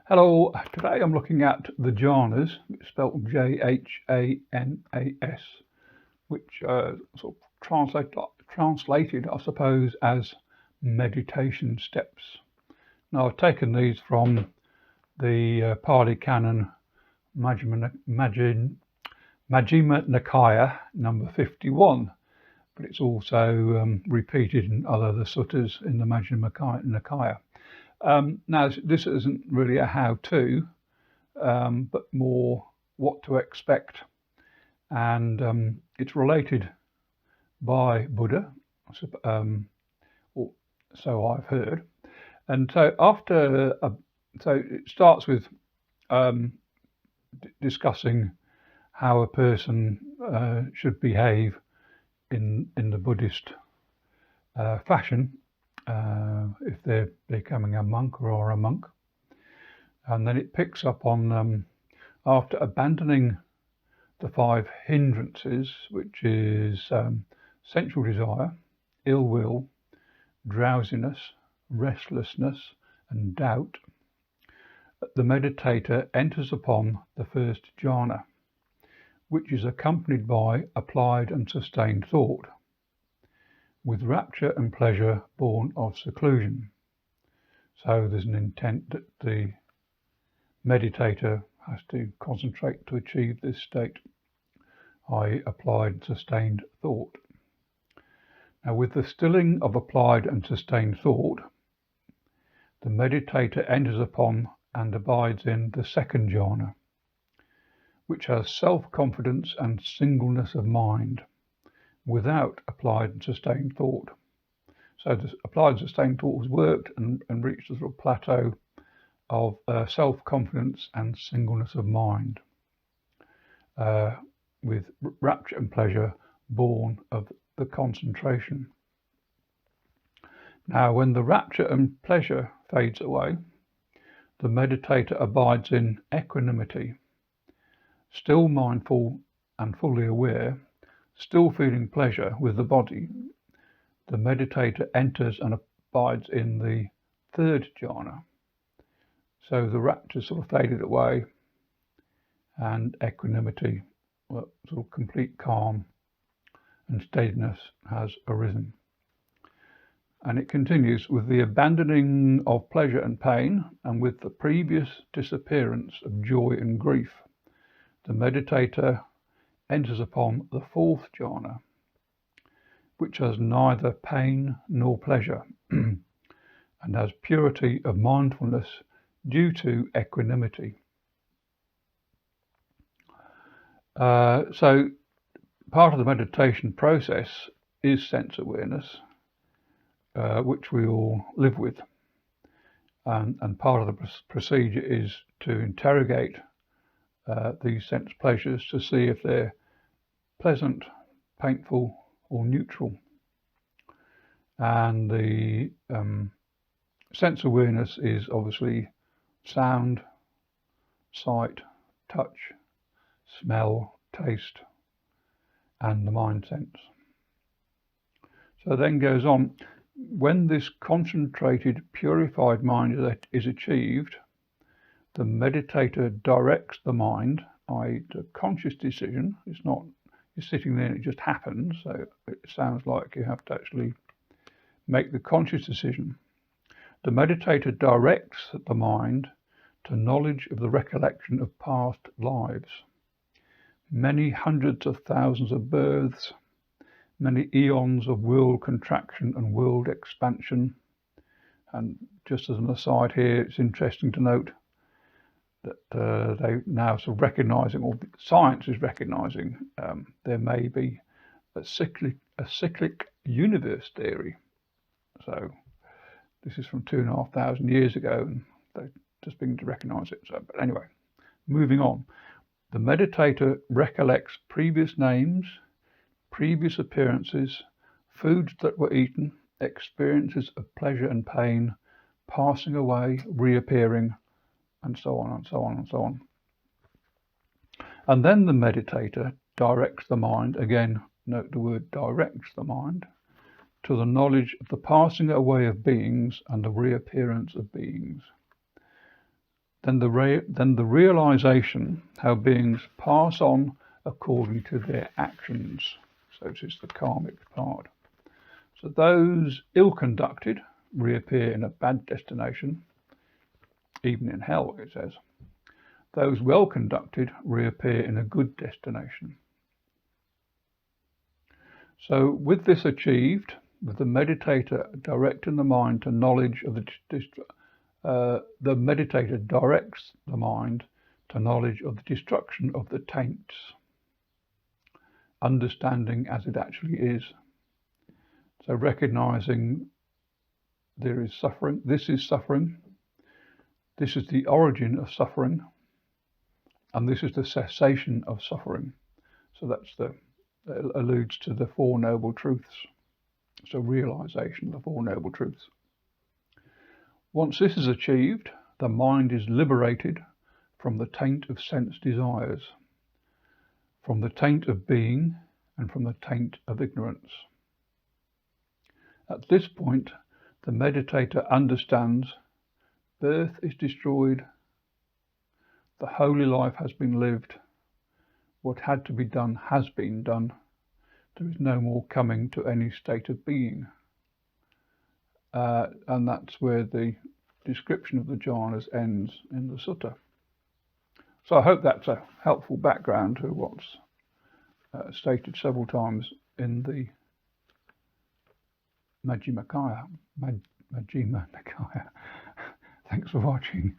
Hello, today I'm looking at the Jhanas, spelled Jhanas, which sort of translated, I suppose, as meditation steps. Now, I've taken these from the Pali Canon Majjhima Nikaya, number 51, but it's also repeated in other the suttas in the Majjhima Nikaya. Now, this isn't really a how-to, but more what to expect. And it's related by Buddha, or so I've heard. And so so it starts with discussing how a person should behave in the Buddhist fashion, if they're becoming a monk or a monk. And then it picks up on after abandoning the 5 hindrances, which is sensual desire, ill will, drowsiness, restlessness, and doubt, the meditator enters upon the first jhana, which is accompanied by applied and sustained thought, with rapture and pleasure born of seclusion. So there's an intent that the meditator has to concentrate to achieve this state, i.e. applied sustained thought. Now, with the stilling of applied and sustained thought, the meditator enters upon and abides in the second jhana, which has self-confidence and singleness of mind, without applied and sustained thought. So the applied and sustained thought has worked and reached a sort of plateau of self-confidence and singleness of mind, with rapture and pleasure born of the concentration. Now, when the rapture and pleasure fades away, the meditator abides in equanimity, still mindful and fully aware, still feeling pleasure with the body. The meditator enters and abides in the third jhana. So the rapture sort of faded away, and equanimity, sort of complete calm and steadiness has arisen. And it continues with the abandoning of pleasure and pain, and with the previous disappearance of joy and grief, the meditator enters upon the fourth jhana, which has neither pain nor pleasure, and has purity of mindfulness due to equanimity. So part of the meditation process is sense awareness, which we all live with. And part of the procedure is to interrogate these sense pleasures to see if they're pleasant, painful, or neutral. And the sense awareness is obviously sound, sight, touch, smell, taste, and the mind sense. So then goes on, when this concentrated, purified mind is achieved, the meditator directs the mind, i.e. a conscious decision. It's not you're sitting there and it just happens, so it sounds like you have to actually make the conscious decision. The meditator directs the mind to knowledge of the recollection of past lives, many hundreds of thousands of births, many eons of world contraction and world expansion. And just as an aside here, it's interesting to note that they now sort of recognizing, or science is recognizing, there may be a cyclic universe theory. So this is from 2,500 years ago, and they're just beginning to recognize it. So, but anyway, moving on. The meditator recollects previous names, previous appearances, foods that were eaten, experiences of pleasure and pain, passing away, reappearing, and so on and so on and so on. And then the meditator directs the mind, again, note the word directs the mind, to the knowledge of the passing away of beings and the reappearance of beings. then the realization how beings pass on according to their actions. So this is the karmic part. So those ill-conducted reappear in a bad destination, even in hell, it says. Those well-conducted reappear in a good destination. So with this achieved, with the meditator directing the mind to knowledge of the meditator directs the mind to knowledge of the destruction of the taints, understanding as it actually is. So recognizing there is suffering, this is suffering, this is the origin of suffering, and this is the cessation of suffering. So that alludes to the Four Noble Truths. So realization of the Four Noble Truths. Once this is achieved, the mind is liberated from the taint of sense desires, from the taint of being, and from the taint of ignorance. At this point, the meditator understands birth is destroyed, the holy life has been lived, what had to be done has been done, there is no more coming to any state of being. And that's where the description of the jhanas ends in the sutta. So I hope that's a helpful background to what's stated several times in the Majjhima Nikaya. Thanks for watching.